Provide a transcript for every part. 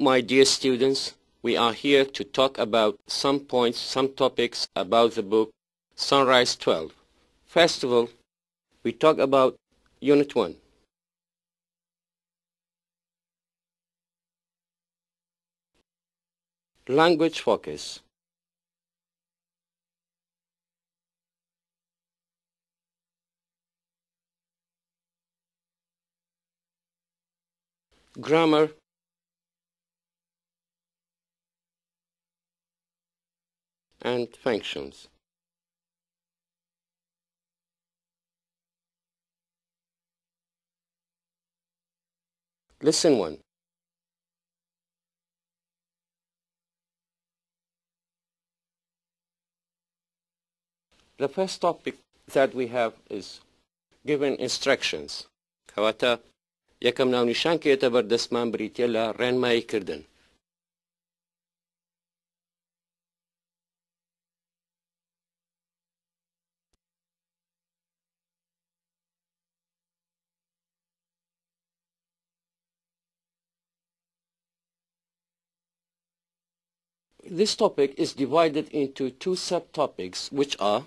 my dear students, we are here to talk about some points, some topics about the book Sunrise 12. First of all, we talk about Unit 1. Language focus. Grammar. And functions. Lesson 1. The first topic that we have is given instructions. Kawata yakam navnishan keta bardasman britela renmai kirden. This topic is divided into two subtopics, which are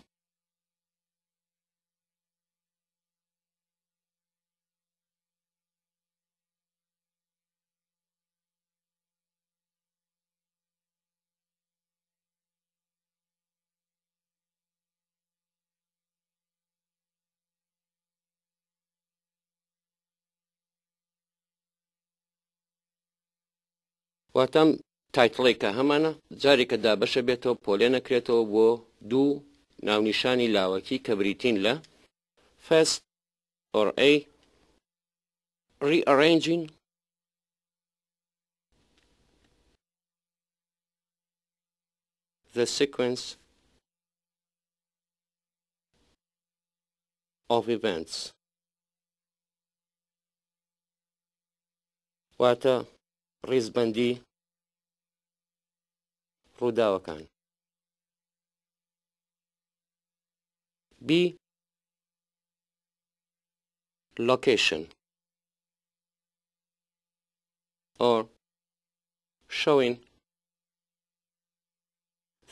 واتم تایتڵی کە هەمانە جارێکە دابەشە بێتەوە پۆلێ نەکرێتەوە بۆ دوو ناونیشانی لاوەکی کە بریتین لە first or A, rearranging the sequence of events. واتە ڕیزبەندی ڕووداوەکان. B, location or showing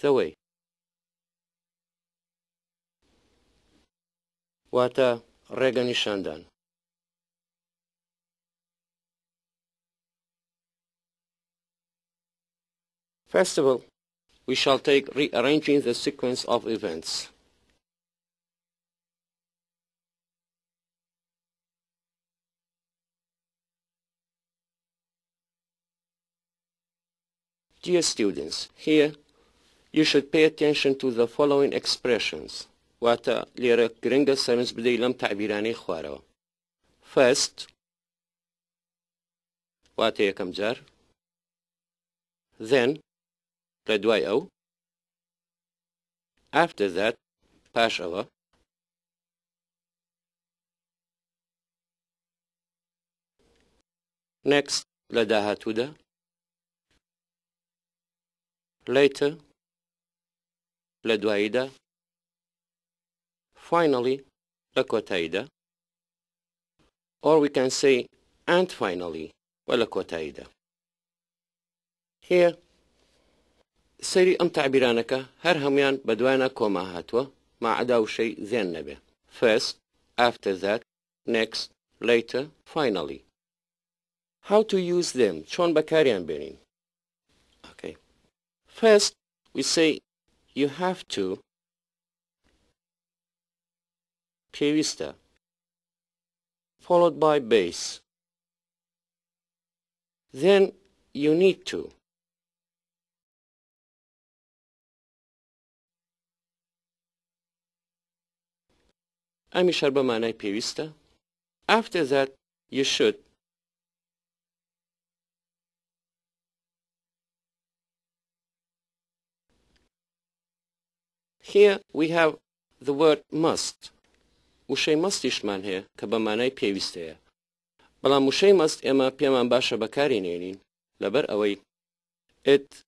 the way. واتە ڕێگە نیشاندان. First of all, we shall take rearranging the sequence of events. Dear students, here you should pay attention to the following expressions. Wata lira gringa serens bidei lam ta'birani khwarawa. First, wata yakam jar. Then, لدواي أو. After that, pash awa. Next, لداها تودا. Later, لدوايدا. Finally, لكوتايدا. Or we can say, and finally, ولكوتايدا. Here, سيري أم تعبيرانك هر هميان بدوانا كوما هاتوا ما عداو شيء ذين نبي. First, after that, next, later, finally. How to use them? شون بكاريان بينين. Okay. First, we say you have to pevista followed by base. Then you need to. أمي شربة معناي pevista. After that, you should. Here we have the word must. وشي must يشمان هي كبا معناي pevista هي. بلا مشي must إما بيمان باشا بكاري نينين لبر أوي. It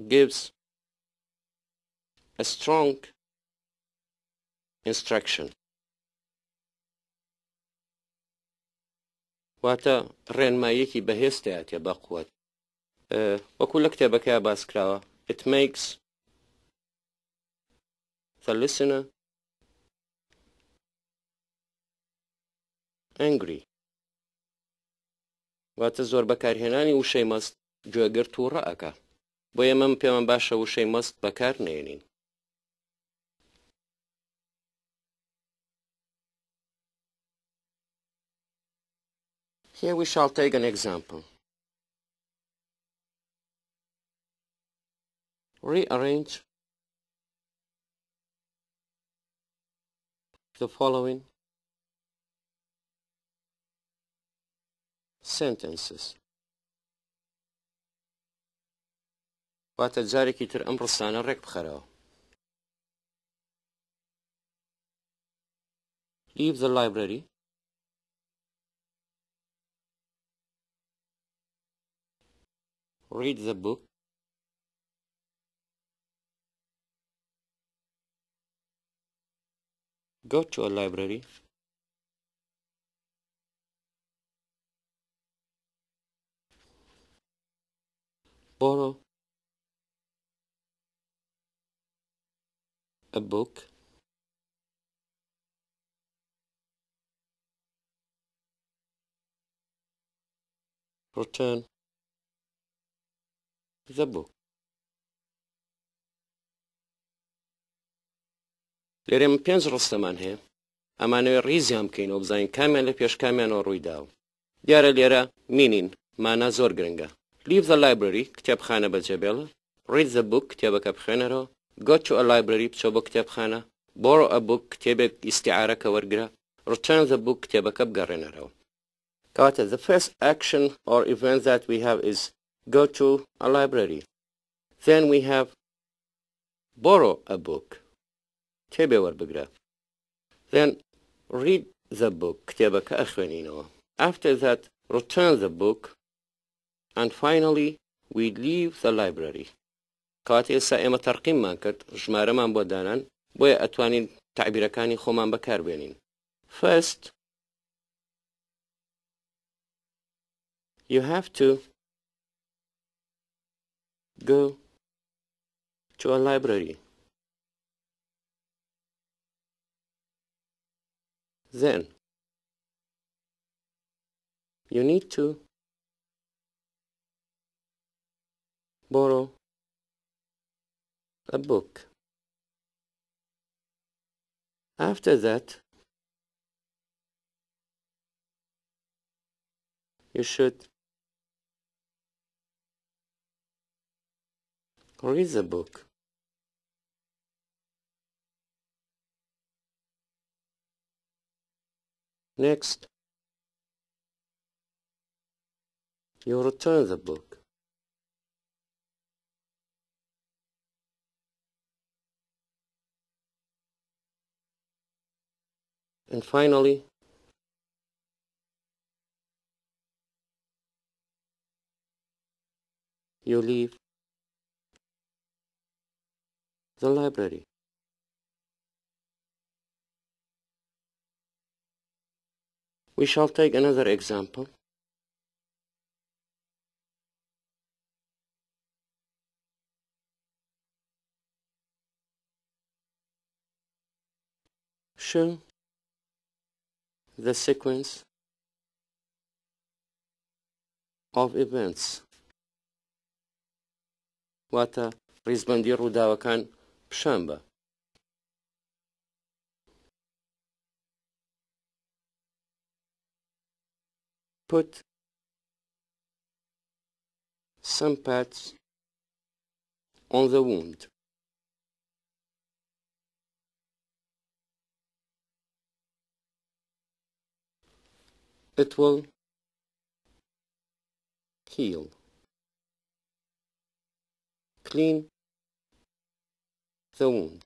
gives a strong instruction. واتا رێنماییەکی بەهێزتەیەتە بە قووەت. وەکو لە کتێبەکەیە باس کراوە it makes the listener angry واتە زۆر بەکارهێنانی وشەی مەست گوێگرت و ڕائەکە بۆیە من پێمان باشە وشەی مەست بەکار نێنین. Here we shall take an example. Rearrange the following sentences. واتە جارێکی تر ئەم ڕستانە ڕێک بخەرەوە. Leave the library. Read the book. Go to a library. Borrow a book. Return the book. لێرە من 5 ڕستەمان هەیە ئەمانەوێ ڕیزیان بکەینەوە بزانین کامیان لە پێش کامیانەوە ڕوویداوە. دیارە لێرە مینین مانە زۆر گرنگە. Leave the library کتێبخانە بەجێبێڵە. Read the book کتێبەکە بخوێنەرەوە. Go to a library بچۆ بۆ کتێبخانە. Borrow a book کتێبێک ئیستیعارەکە وەرگرە. Return the book کتێبەکە بگەڕێنەرەوە. کەواتە the first action or event that we have is go to a library. Then we have borrow a book کتێبێ وەربگرە. Then read the book کتێبەکە ئەخوێنینەوە. After that return the book and finally we leave the library. کەواتە ئێستا ئێمە تەرقیممان کرد ژمارەمان بۆ دانان بۆیە ئەتوانین تعبیرەکانی خۆمان بەکاربێنین. First you have to go to a library. Then you need to borrow a book. After that you should read the book. Next, you return the book. And finally, you leave the library. We shall take another example. Show the sequence of events. واتە ڕیزبەندی ڕووداوەکان پیشان بە. Put some pads on the wound. It will heal. Clean the wound.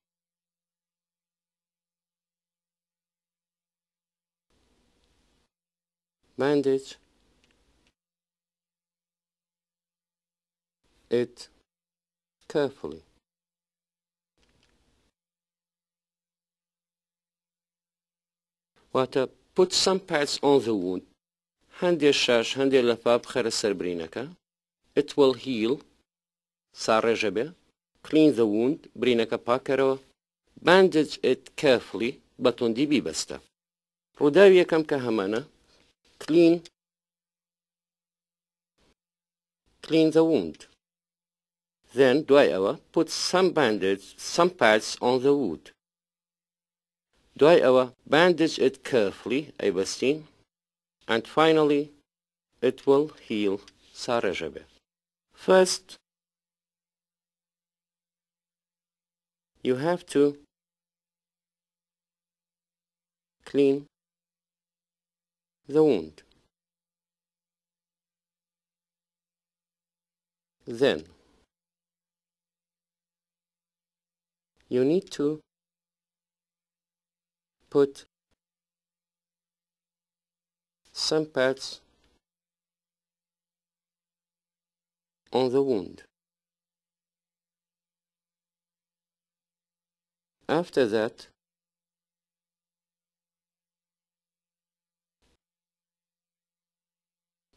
Bandage it carefully. واتە put some pads on the wound. هەندێک شاش هەندێک لەفاف بخەرە سەر برینەکە. it will heal ساڕێژە بێ clean the wound برینەکە پاکەرەوە bandage it carefully بە توندی بیبەستە ڕووداوی یەکەم کە هەمانە clean the wound then دوای ئەوە put some pads on the wound دوای ئەوە bandage it carefully ئەیبەستین and finally it will heal ساڕێژە بێ first you have to clean the wound. Then you need to put some pads on the wound. After that,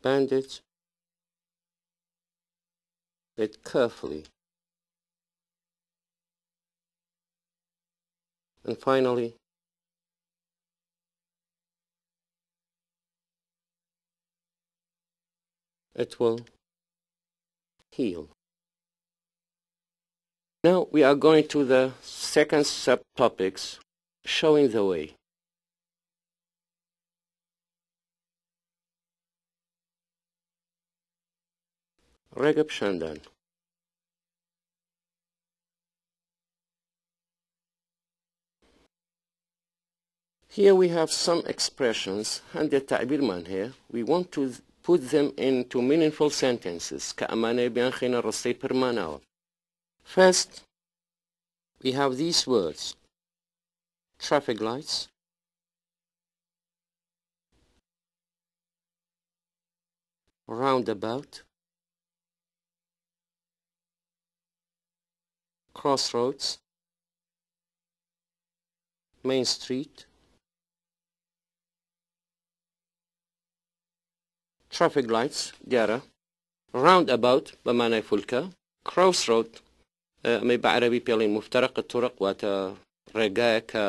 bandage it carefully. And finally, it will heal. Now we are going to the second subtopics, showing the way. ڕێگە پیشاندان Here we have some expressions هەندێک تعبیرمان هەیە we want to put them into meaningful sentences کە ئەمانەیە بیان خێنە ڕستەی پڕماناوە First, we have these words traffic lights roundabout crossroads main street traffic lights دیارە roundabout بەمانای فولکە crossroad ئەمەی بە عەرەبی پێڵێن مفتەرق الطرق واتە ڕێگایە کە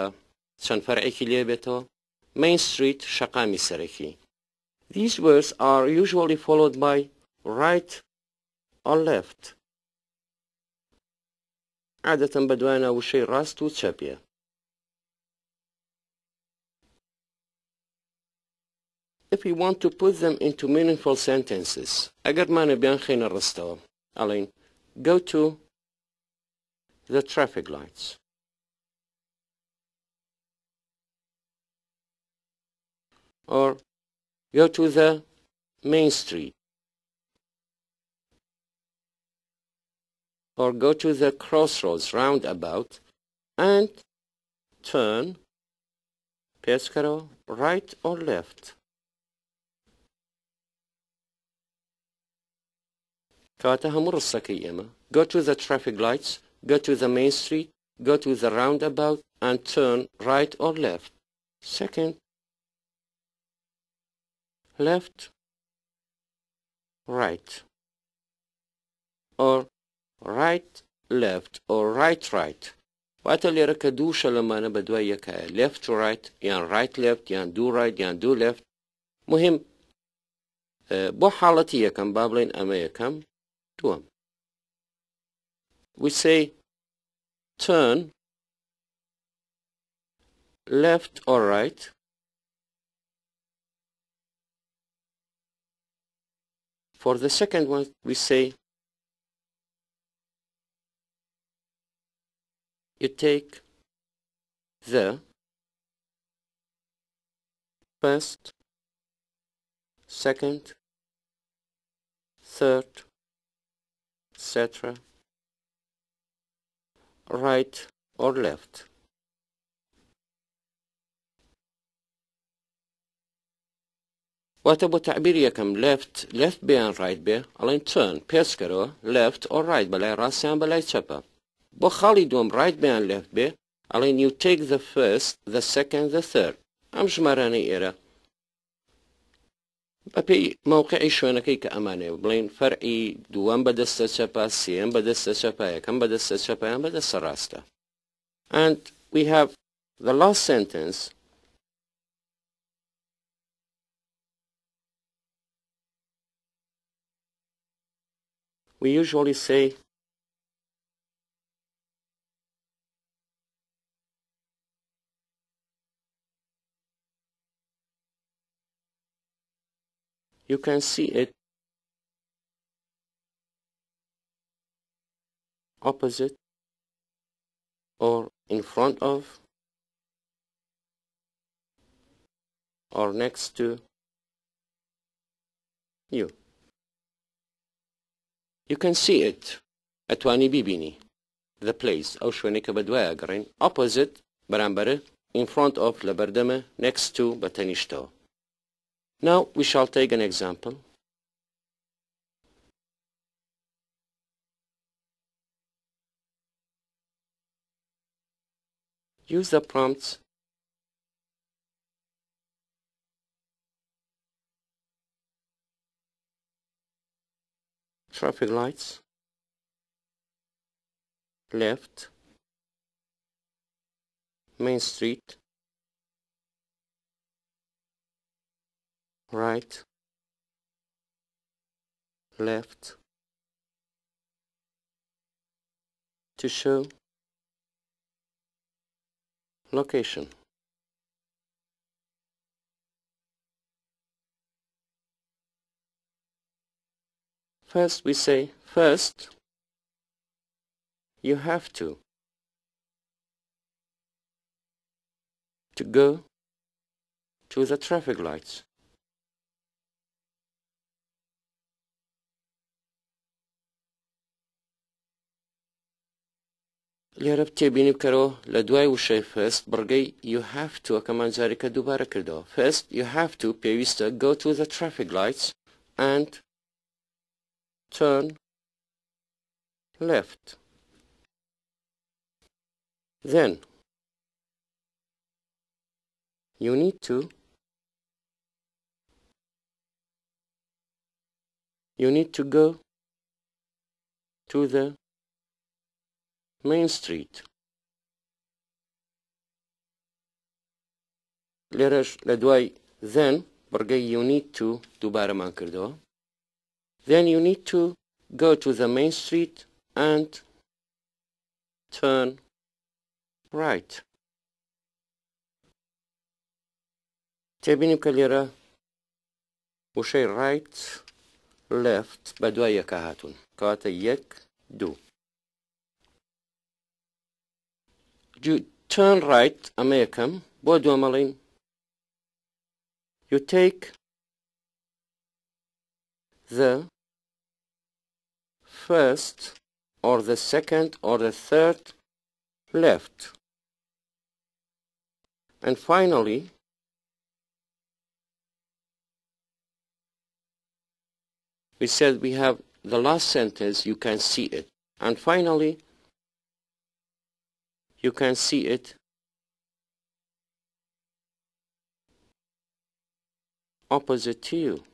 چەند فەرعێکی لێ بێتەوە main street شەقامی سەرەکی These words are usually followed by right or left عادەتەن بەدوایانە وشەی ڕاست و چەپیە If we want to put them into meaningful sentences ئەگەرمانە بیان خێنە ڕستەوە ئەڵێن go to the traffic lights or go to the main street or go to the crossroads roundabout and turn right or left کەواتە هەموو ڕستەکەی ئێمە go to the traffic lights go to the main street go to the roundabout and turn right or left second left right or right left or right واتە لێرە کە دووشە لەمانە بە دوای یەکایە left to right یان right left یان do right یان do left مهم بۆ حاڵەتی یەکەم با بڵێن ئەمە یەکەم دووەم we say turn left or right for the second one we say you take the first second third etc right or left واتە بۆ تعبیر یەکەم left بێیان right بێ ئەڵێن turn پێچکەرەوە left or right بەلای ڕاستیان بەلای چەپە بۆ خاڵی دووەم right بێیان left بێ ئەڵێن you take the first the second the third ئەم ژمارانەی ئێرە بەپێی مووقعی شوێنەکەی کە ئەمانەیە بڵین فەرعی دووەم بەدەستە چەپە سێم بەدەستە چەپە یەکەم بەدەستە چەپەیان بەدەستە ڕاستە. And we have the last sentence. We usually say you can see it opposite or in front of or next to you. You can see it أتواني ببینی the place أو شوێنێک کە بەدوایە گەڕین opposite بەرامبەرە in front of لەبەردەمە next to بەتەنیشتەوە. Now we shall take an example. Use the prompts traffic lights, left, Main Street, right, left, to show location. First we say, first you have to go to the traffic lights. لێرە تێبینی بکەرەوە لە دوای وشەی first بڕگەی you have to ئەکەمان جارێکە دووبارە کردەوە. First you have to پێویستە go to the traffic lights and turn left. Then you need to go to the Main Street. لێرەش لە دوای then بڕگەی you need to دووبارەمان کردەوە. Then you need to go to the Main Street and turn right. تێبینیم کە لێرە وشەی right left بە دوای یەکە هاتوون کەواتە یەک دوو. Turn right ئەمە یەکەم بۆ دووەمەڵین you take the first or the second or the third left. And finally we said we have the last sentence you can see it. And finally you can see it opposite to you.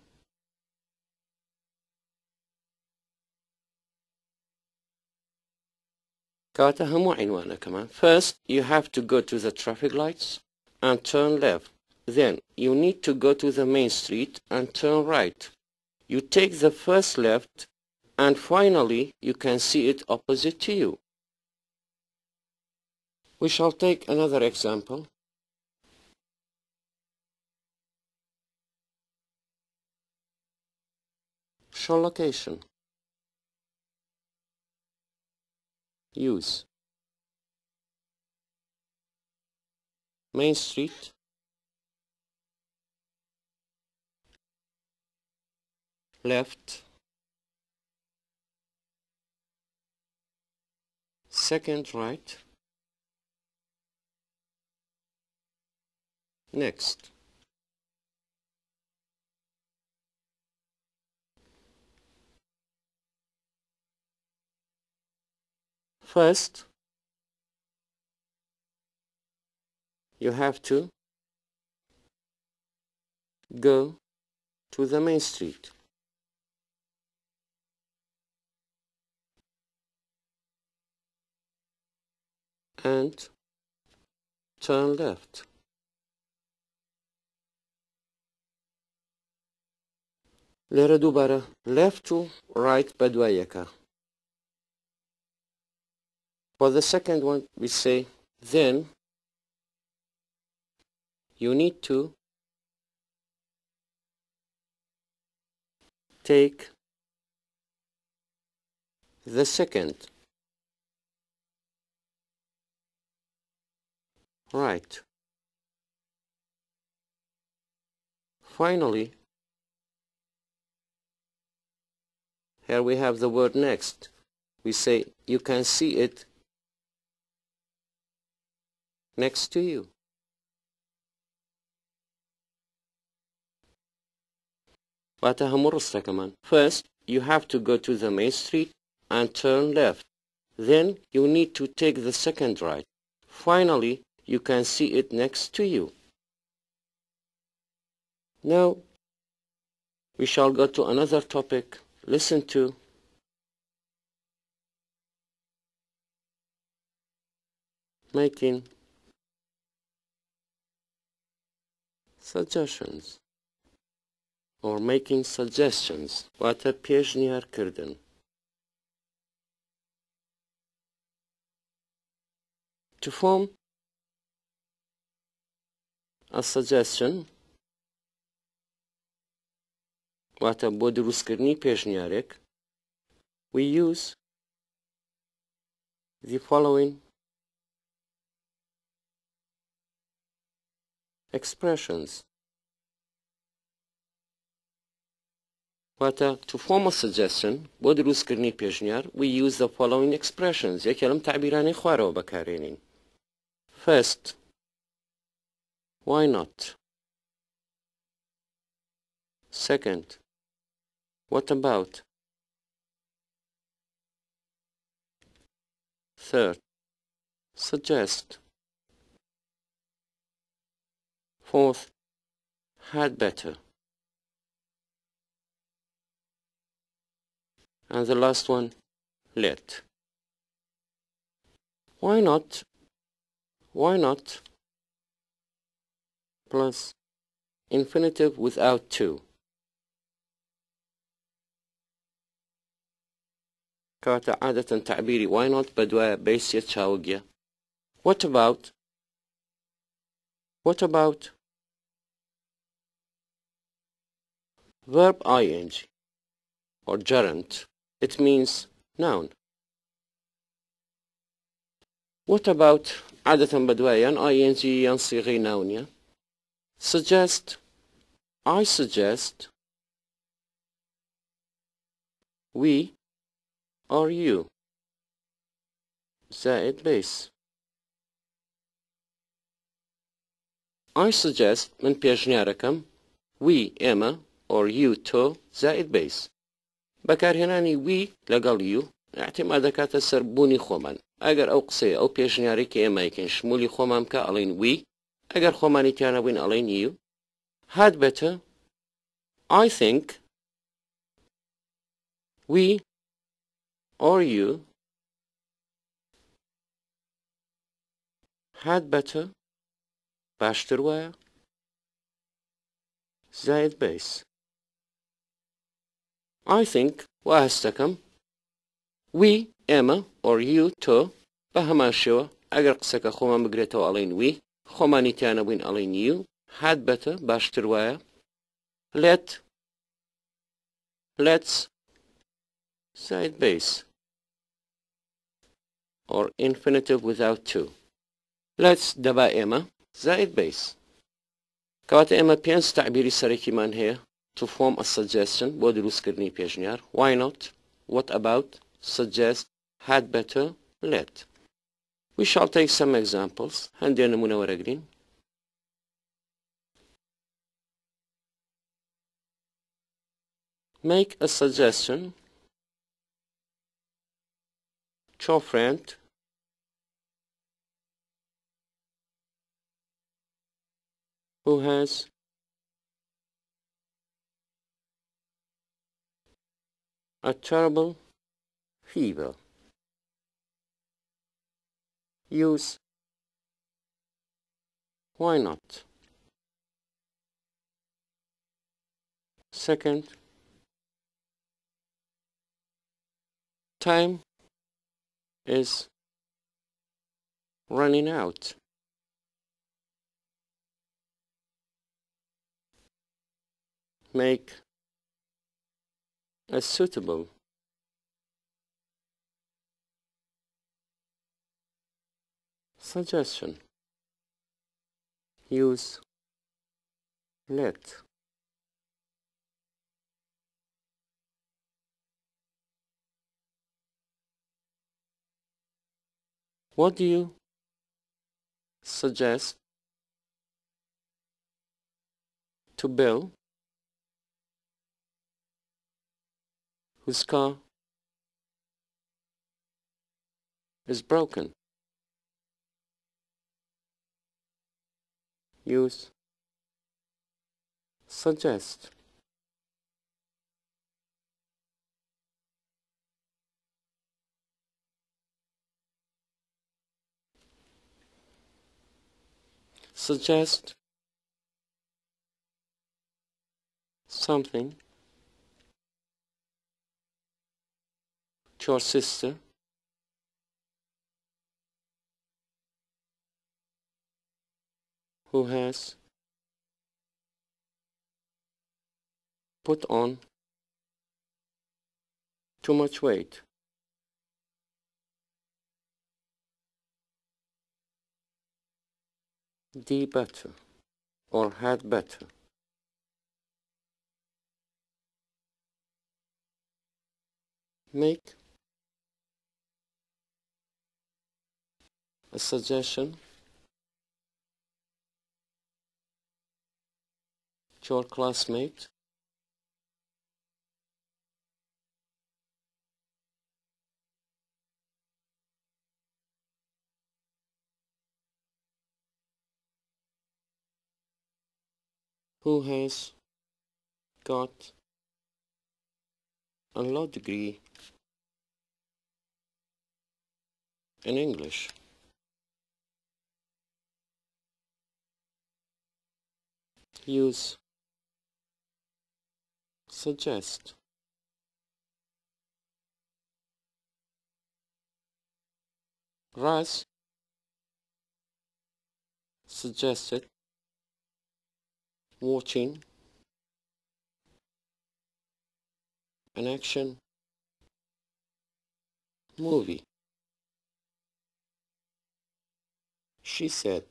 كاتا همو عنوانه كمان. First you have to go to the traffic lights and turn left. Then you need to go to the main street and turn right. You take the first left and finally you can see it opposite to you. We shall take another example. Show location. Use Main Street, left, second right, next. First, you have to go to the main street. And turn left. لێرە دووبارە left و right بەدوایەکە. For the second one we say then you need to take the second right. Finally, here we have the word next. We say you can see it next to you. واتە هەموو ڕستەکەمان. First, you have to go to the main street and turn left. Then you need to take the second right. Finally, you can see it next to you. Now, we shall go to another topic. Listen to making suggestions or making suggestions. واتە پێشنیارکردن. To form a suggestion واتە بۆ دروستکردنی پێشنیارێک we use the following expressions. واتە to form a suggestion بۆ دروستکردنی پێشنیار we use the following expressions. یەکێ لەم تعبیرانەی خوارەوە بەکارهێنین. First, why not? Second, what about? Third, suggest. Fourth, had better. And the last one, let. Why not? Why not? Plus infinitive without to. كواتا عادة تعبيري why not بدوايا بيسية تشاوقيا. What about? What about? Verb ing or gerund. It means noun. What about عادة بدوايا ing ينصيغي نونيا. Suggest. I suggest. We or you. زائد base. I suggest من پێشنیارەکەم we ئێمە or you تۆ زائد base. بەکارهێنانی we لەگەڵ you احتیمال دەکاتە سەر بوونی خۆمان. ئەگەر ئەو قسەیە ئەو پێشنیارەی کە ئێمە یەکەین شمولی خۆمان بکە ئەڵێن we. ئەگەر خۆمانی تیانە بووین ئەڵێن you. Had better. I think. We or you had better. باشتر وایە زائد base. I think وهستەکەم we ئێمە or you تۆ بە هەمان شێوە ئەگەر قسەکە خۆمان بگرێتەوە ئەڵێن we خۆمانی تیانە بووین ئەڵێن you. Had better باشتر وایە. Let's زائد base or infinitive without to. Let's دەبا ئێمە زائد base. کەواتە ئێمە پێنج تعبیری سەرەکیمان هەیە to form a suggestion بۆ دروستکردنی پێشنیار. Why not? What about? Suggest. Had better. Let. We shall take some examples. هەندێک نمونە وەرەگرین. Make a suggestion to a friend who has a terrible fever. Use why not. Second, time is running out. Make a suitable suggestion. Use let. What do you suggest to Bill, whose car is broken? Use suggest. Suggest something to your sister who has put on too much weight. The better or had better. Make a suggestion to your classmate who has got a law degree in English. Use suggest. Raz suggested watching an action movie. She said,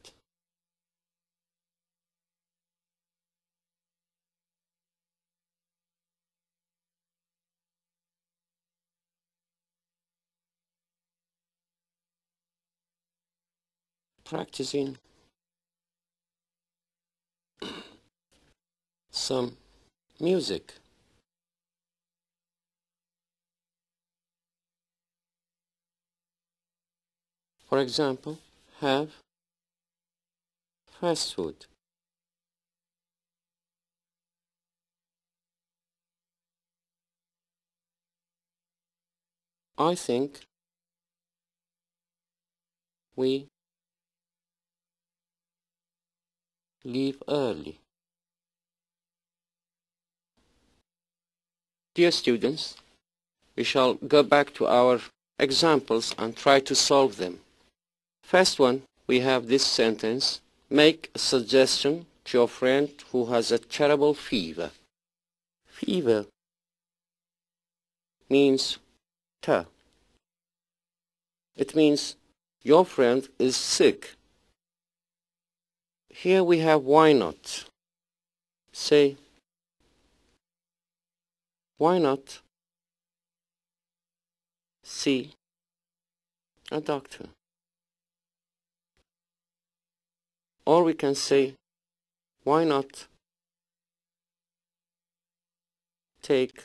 practicing some music. For example, have fast food. I think we leave early. Dear students, we shall go back to our examples and try to solve them. First one, we have this sentence: make a suggestion to your friend who has a terrible fever. Fever means ta. It means your friend is sick. Here we have why not. Say, why not see a doctor? Or we can say, why not take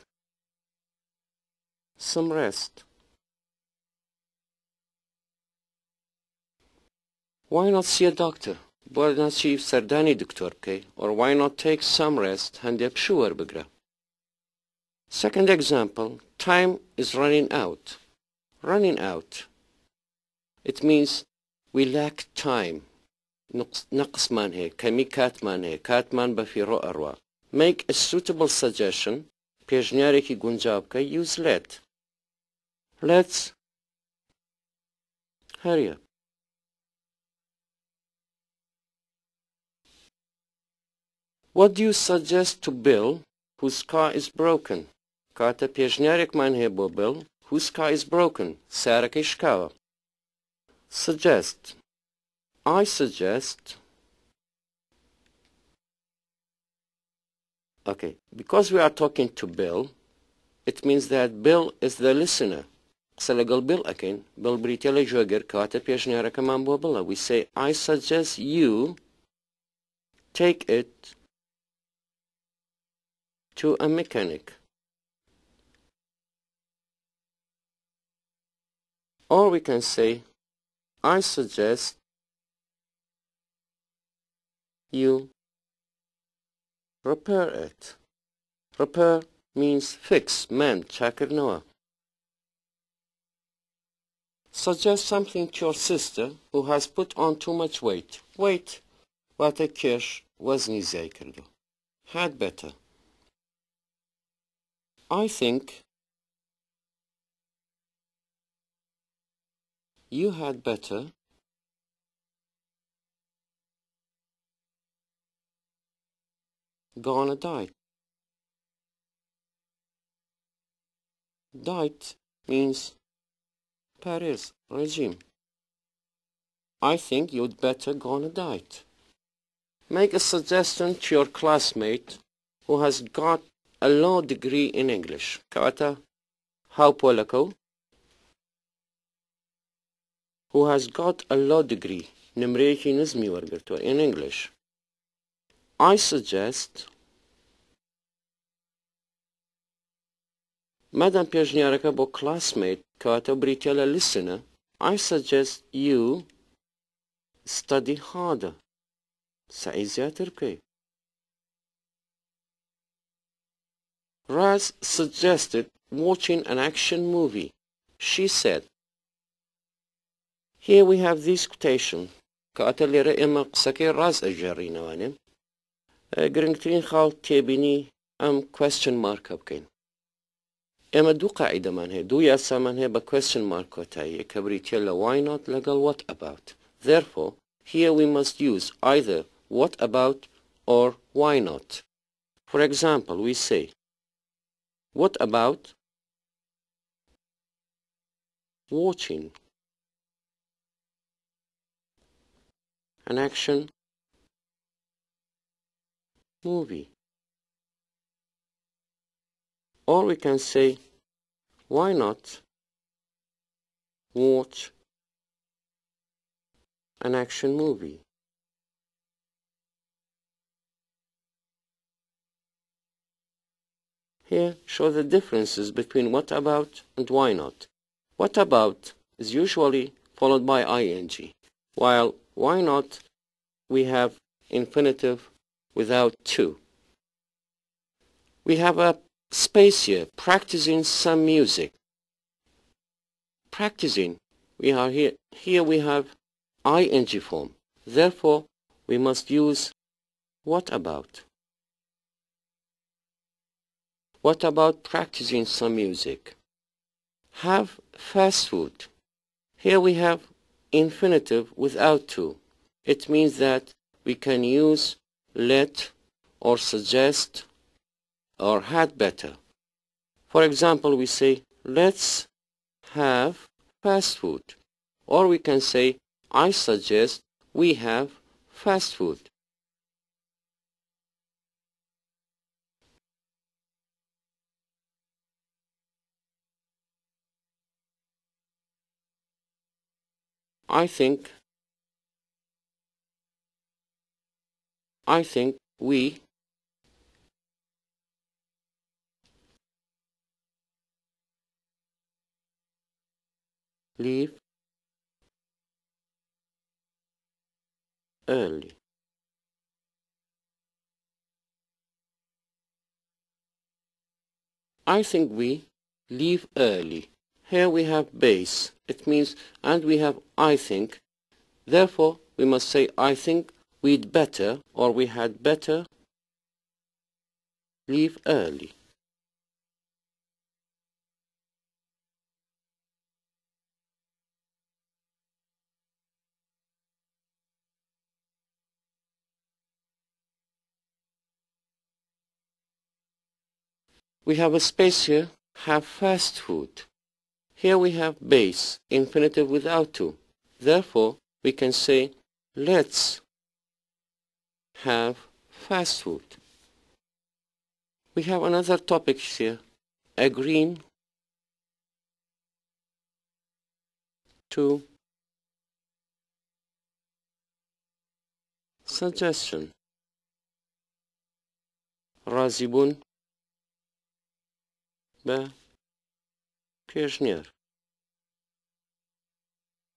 some rest? Why not see a doctor? باید نچی سردانی دکتر بکی. Or why not take some rest هندی بشور بگره. Second example, time is running out. Running out. It means we lack time. نقص مان هي كمي كاتمان هي كاتمان بفيرو أروى. Make a suitable suggestion. پێشنیارێکی گونجاو بکە. Use let. Let's hurry up. What do you suggest to Bill whose car is broken? کاتە پێشنیارێکمان هەیە بۆ Bill whose car is broken. سیارەکەی شکاوە. Suggest. I suggest. Okay, because we are talking to Bill, it means that Bill is the listener. قسە لەگەڵ Bill ئەکەین. Bill بریتە لە ژۆگر کاتە پێشنیارەکەمان بۆ Bill. We say, I suggest you take it to a mechanic. Or we can say, I suggest you repair it. Repair means fix, mend, چاکردنەوە. Suggest something to your sister who has put on too much weight. Weight واتە کێش وەزنی زیای کردو. Had better. I think you had better go on a diet. Diet means Paris regime. I think you'd better go on a diet. Make a suggestion to your classmate who has got a low degree in English. Kawata how polako who has got a low degree نمريكي نزمي ورقرتو in English. I suggest مادام پێشنیارەکە بۆ classmate کەواتە بریتە لە listener, I suggest you study harder. سعی زیاتر بکەی. Raz suggested watching an action movie. She said, here we have this quotation. کەواتە لێرە ئێمە قسەکەی ڕاز ئەژێڕینەوانێ. گرنگترین خاڵ تێبینی ئەم question mark بکەین. ئێمە دوو قاعیدەمان هەیە. دوو یاسامان هەیە بە question mark کۆتاییە کە بریتە لە why not لەگەڵ what about. Therefore, here we must use either what about or why not. For example, we say, what about watching an action movie? Or we can say, why not watch an action movie? Here show the differences between what about and why not. What about is usually followed by ing, while why not we have infinitive without to. We have a space here, practicing some music. Practicing, we are here. Here we have ing form. Therefore, we must use what about. What about practicing some music? Have fast food. Here we have infinitive without to. It means that we can use let or suggest or had better. For example, we say, let's have fast food. Or we can say, I suggest we have fast food. I think we leave early. I think we leave early. Here we have base. It means and we have I think. Therefore, we must say I think we'd better or we had better leave early. We have a space here, have fast food. Here we have base, infinitive without to. Therefore, we can say, let's have fast food. We have another topic here, agreeing to suggestion. راضیبون به پیشنهاد.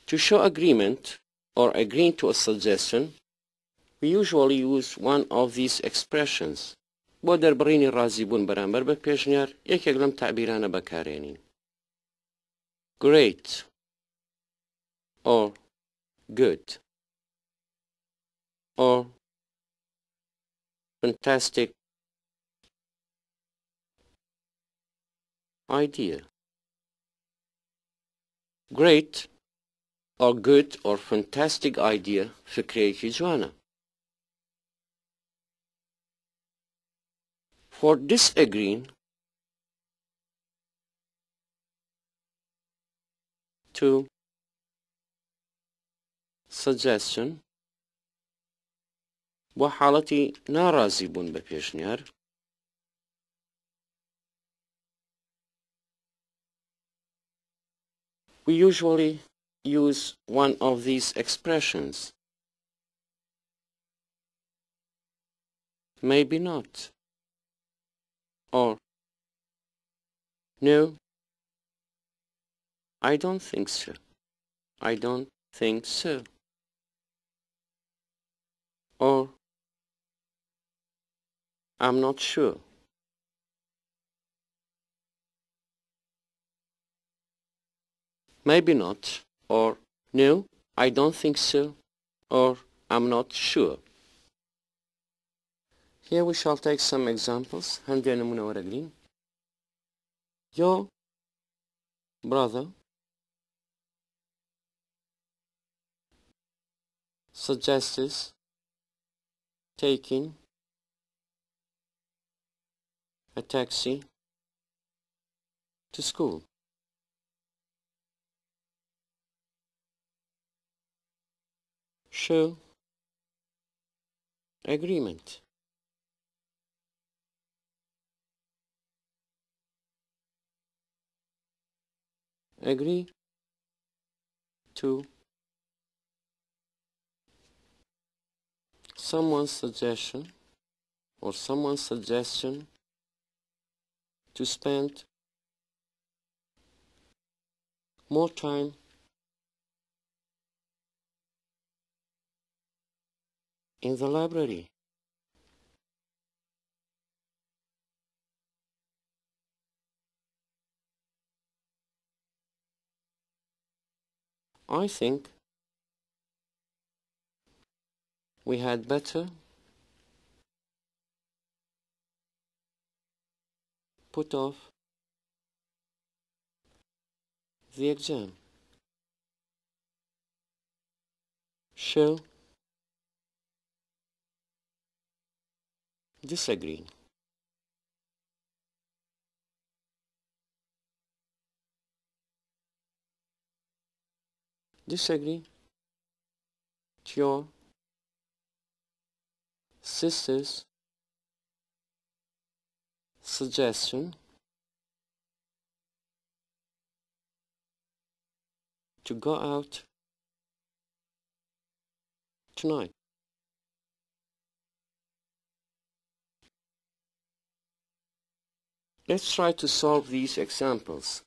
To show agreement or agreeing to a suggestion, we usually use one of these expressions. با دربڕینی ڕازیبوون بەرامبەر بە پێشنیار یەکێک لەم تعبیرانە بەکارێنین. Great or good or fantastic idea. Great or good or fantastic idea فکرەیەکی جوانە. For disagreeing to suggestion بۆ حاڵەتی ناڕازی بوون بە پێشنیار we usually use one of these expressions. Maybe not. Or no, I don't think so. I don't think so. Or I'm not sure. Maybe not, or no, I don't think so, or I'm not sure. Here we shall take some examples. هەندێک نمونە وەرەگرین. Your brother suggests taking a taxi to school. Show agreement. Agree to someone's suggestion or someone's suggestion to spend more time in the library. I think we had better put off the exam. Show disagreeing. Disagree to your sister's suggestion to go out tonight. Let's try to solve these examples.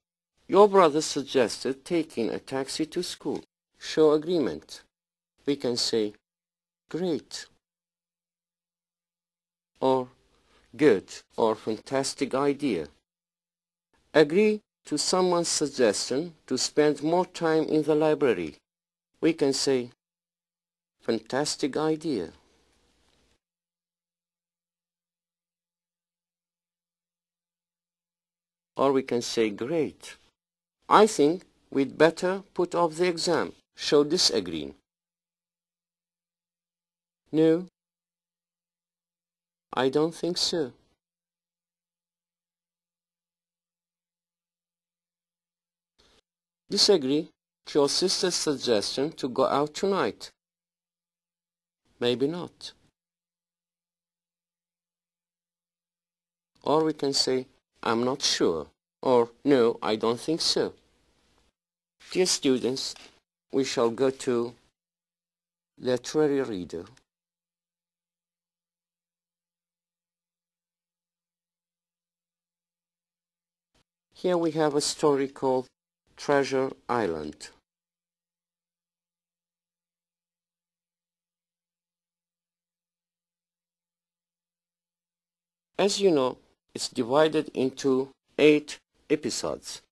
Your brother suggested taking a taxi to school. Show agreement. We can say great or good or fantastic idea. agree to someone's suggestion to spend more time in the library. We can say, fantastic idea. Or we can say, great. I think we'd better put off the exam. Show disagreeing. No, I don't think so. Disagree to your sister's suggestion to go out tonight. Maybe not. Or we can say, I'm not sure. Or, no, I don't think so. Dear students, we shall go to literary reader. Here we have a story called Treasure Island. As you know, it's divided into 8 episodes.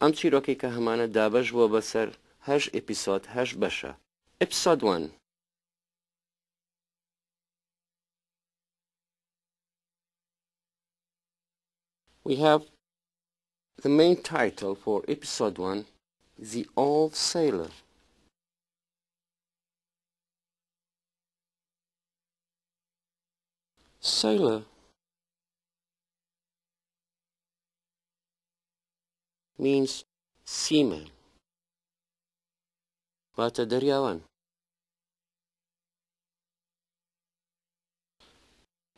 ئەم چیرۆکی کە هەمانە دابەش بووە بەسەر 8 ئەپیسۆد 8 بەشە. Episode 1. We have the main title for episode 1, The Old Sailor. Sailor means seaman. واتە دەریاوان.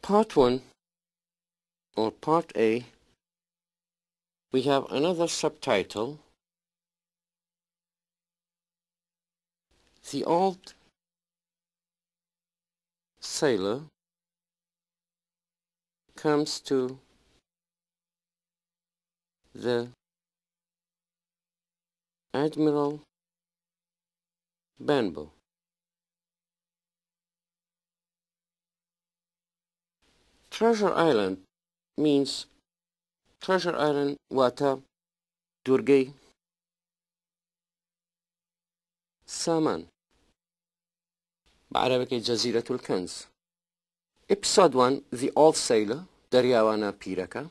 Part 1 or Part A, we have another subtitle, The Old Sailor comes to the Admiral Benbow. Treasure Island means Treasure Island واتە دوورگەی سامان بعربكي جزيرة الكنز. Episode 1, The Old Sailor, دەریاوانە پیرەکە.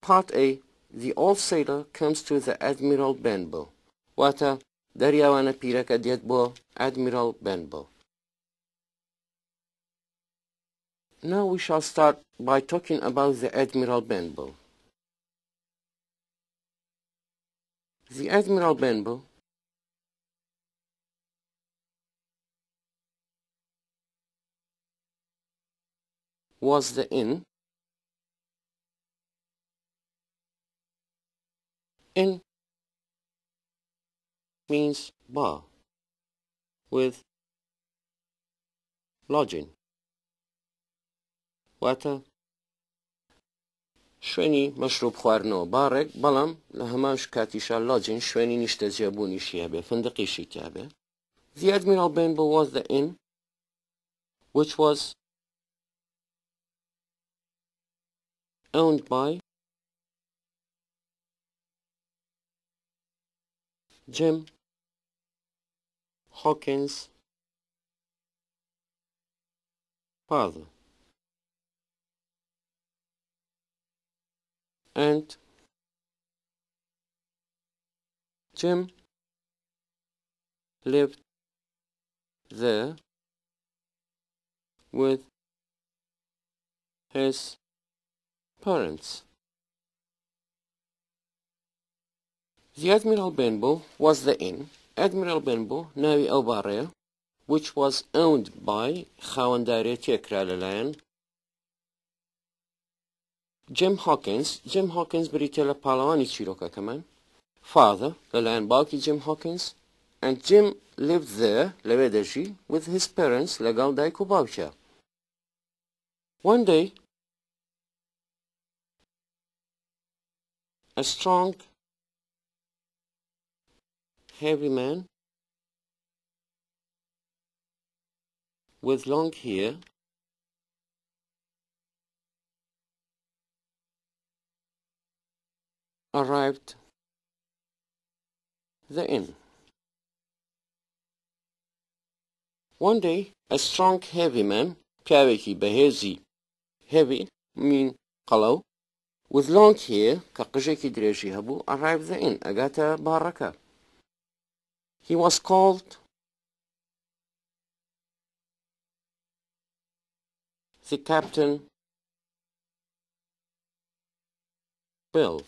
Part A, The Old Sailor comes to the Admiral Benbow. واتە دەریاوانە پیرەکە دێت بۆ Admiral Benbow. Now we shall start by talking about the Admiral Benbow. The Admiral Benbow was the inn. Inn means bar with lodging. واتە شوێنی مەشروب خواردنەوە بارێک بەڵام لە هەمان کاتیشا lodging شوێنی نیشتەجێبوونیشی هەبێ فندقیشی تیا هەبێ. The Admiral Benbow was the inn which was owned by Jim Hawkins' father and Jim lived there with his parents. The Admiral Benbow was the inn. Admiral Benbow ناوی ئەو باڕەیە which was owned by خاوەندارێتی کرا لەلایەن Jim Hawkins. Jim Hawkins بریتە لە پاڵەوانی چیرۆکەکەمان father لەلایەن باوکی Jim Hawkins and Jim lived there لەوێ دەژی with his parents لەگەڵ دایک و باوکیە. One day a strong heavy man with long hair arrived the inn. One day, a strong heavy man, پیاوێکی بەهێزی heavy mean قەڵەو, with long hair, کە قژێکی درێژی هەبوو, arrived the inn, ئەگاتە باڕەکە. He was called the Captain Bill.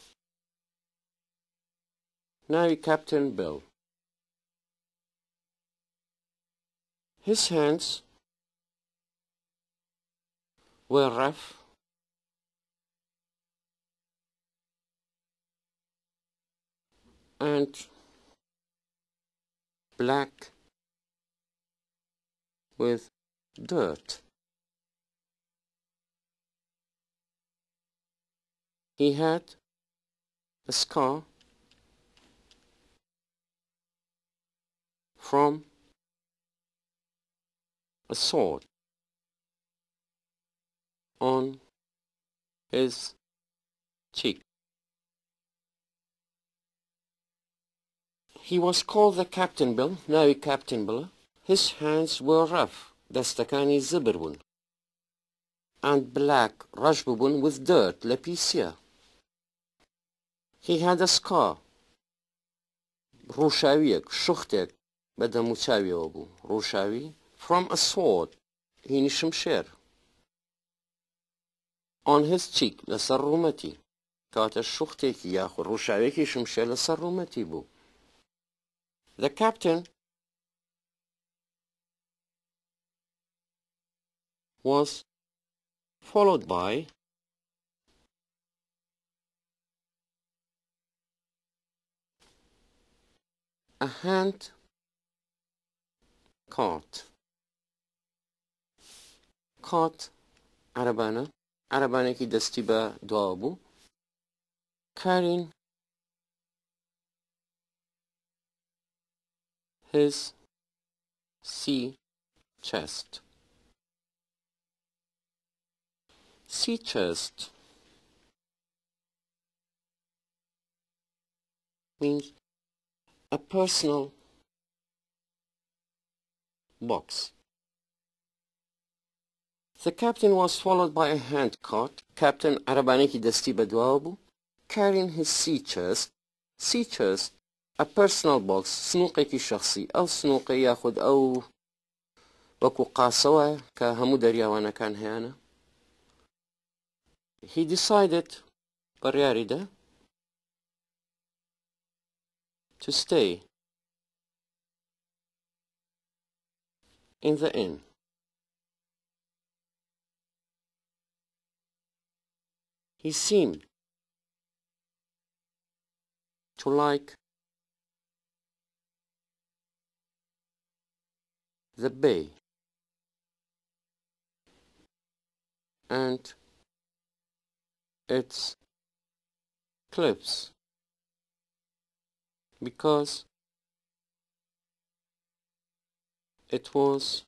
Now Captain Bill. His hands were rough and black with dirt. He had a scar from a sword on his cheek. He was called the Captain Bill, now Captain Bill. His hands were rough, دەستەکانی زبر بوون, and black, ڕەش بوون with dirt, لە پیسە. He had a scar, ڕووشاویەک, شوختێک بە دەموچاویەوە بوو, ڕووشاوی, from a sword, هینی شمشێر, on his cheek, لەسەر ڕوومەتی, کاتە شوختێکی یاخود ڕووشاویەکی شمشێر لەسەر ڕوومەتی بوو. The captain was followed by a hand cart. Cart عربانێکی دەستی بە دوا بوو, carrying his sea chest. Sea chest means a personal box. The captain was followed by a hand cart. Captain عربانێکی دەستی بە دوا بوو, carrying his sea chest. Sea chest, a personal box, سنووقێکی شخصی. ئەو سنووقە یاخود ئەو وەکو قاسەوە کە هەموو دەریاوانەکان هەیەنە. He decided, بڕیاریدا, to stay in the inn. He seemed to like the bay and its cliffs because it was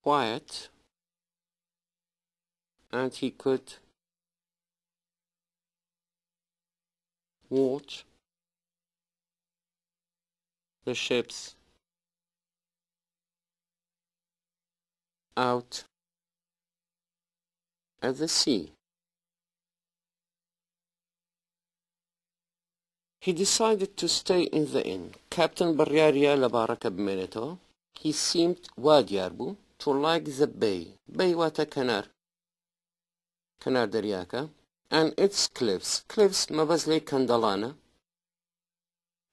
quiet and he could watch the ships out at the sea. He decided to stay in the inn. Captain بڕیاریە لە باڕەکە بمێنێتەوە. He seemed وا دیار بوو to like the bay. Bay واتە کەنار دەریاکە. And its cliffs. Cliffs مەبەست لێی کەندەڵانە.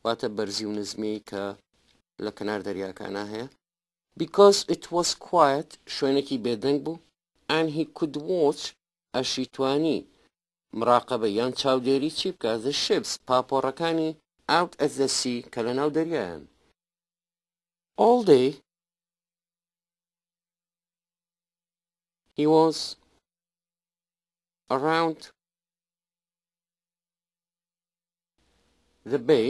واتە بەرزی و نزمی کە لە کەنار دەریاکانە هەیە. Because it was quiet, شوێنێکی بێدەنگ بوو. And he could watch ئەشیتوانی مراقبە یان چاودێری چی بکە the ships پاپۆڕەکانی out at the sea کە لە ناو دەریایان. All day he was around the bay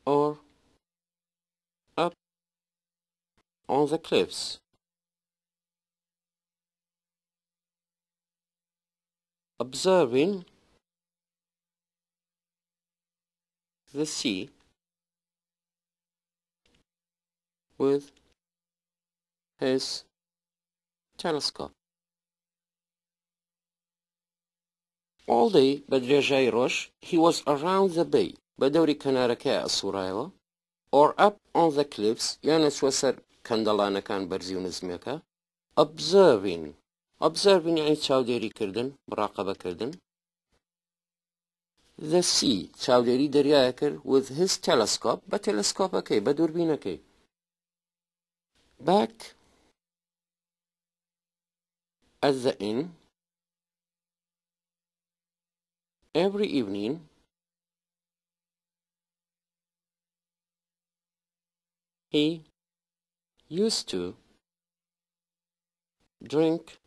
or up on the cliffs. observing the sea with his telescope. All day بدرێژای ڕۆژ he was around the bay بەدەوری کەنارەکەی ئەسوورایەوە or up on the cliffs یانە چوە سەر کەندەڵانەکان بەرزی و نزمێکە observing یعنی چاودێریکردن مراقەبەکردن the sea چاودێری دەریایە کرد with his telescope بە تێلەسکۆپەکەی بە دووربینەکەی back at the inn every evening he used to drink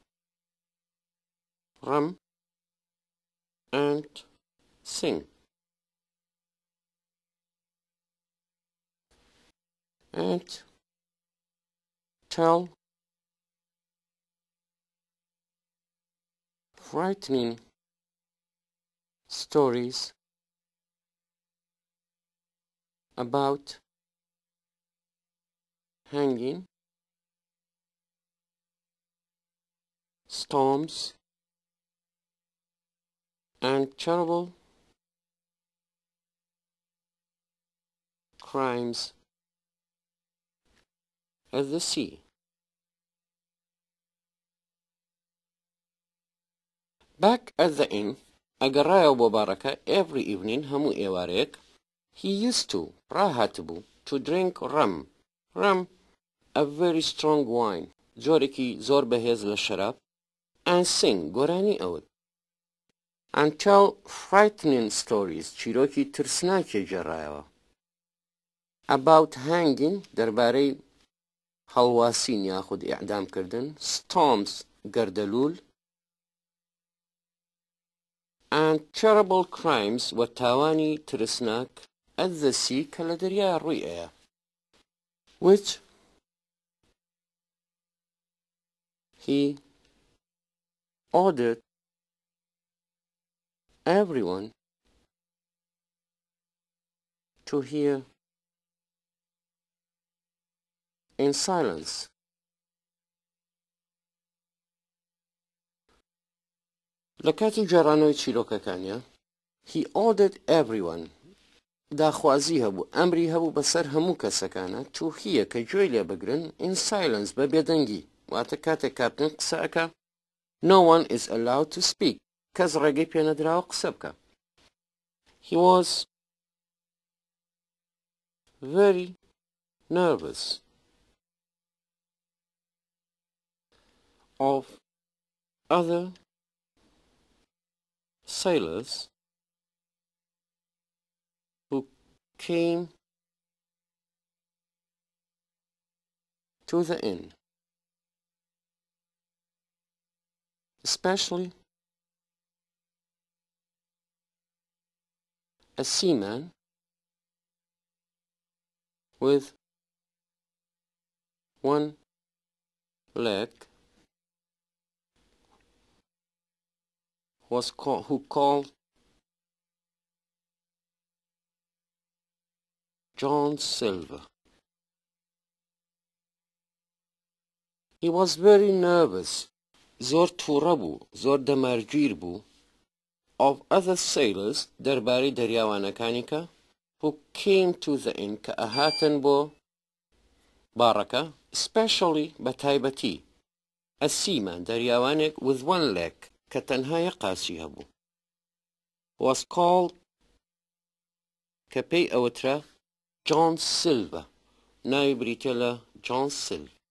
rum and sing and tell frightening stories about hanging, storms, and terrible crimes at the sea. Back at the inn, ئەگەڕایەوە بۆ بارەکە every evening هەموو ئێوارەیەک he used to ڕاهاتبوو to drink rum a very strong wine جۆرێکی زۆر بەهێز لە شەراب and sing گۆرانی ئەوت and tell frightening stories چیرۆکی ترسناکی جێڕایەوە about hanging دەربارەی هەڵواسین یاخود ئیعدامکردن storms گەردەلوول and terrible crimes و تاوانی ترسناک at the sea کە لە دەریای ڕووی ئەیە which he ordered everyone to hear in silence. لە کاتی جێڕانەوەی چیرۆکەکانیە he ordered everyone داخوازی هەبوو ئەمری هەبوو بەسەر هەموو کەسەکانە to hear کە گوێی لێ بگرن in silence بە بێدەنگی واتە کاتێک کاپتن قسە ئەکا no one is allowed to speak کەس ڕێگەی پێ نەدراوە قسە بکە he was very nervous of other sailors who came to the inn, especially a seaman with one leg who called John Silver. He was very nervous, زۆر تووڕە بوو زۆر دەمارگیر بوو of other sailors دەربارەی دەریاوانەکانی کە who came to the inn کە ئەهاتن بۆ بارەکە especially بە تایبەتی a seaman دەریاوانێک with one leg کە تەنها یەک قاچی هەبوو was called کە پێی ئەوترا John Silver ناوی بریتە لە John Silver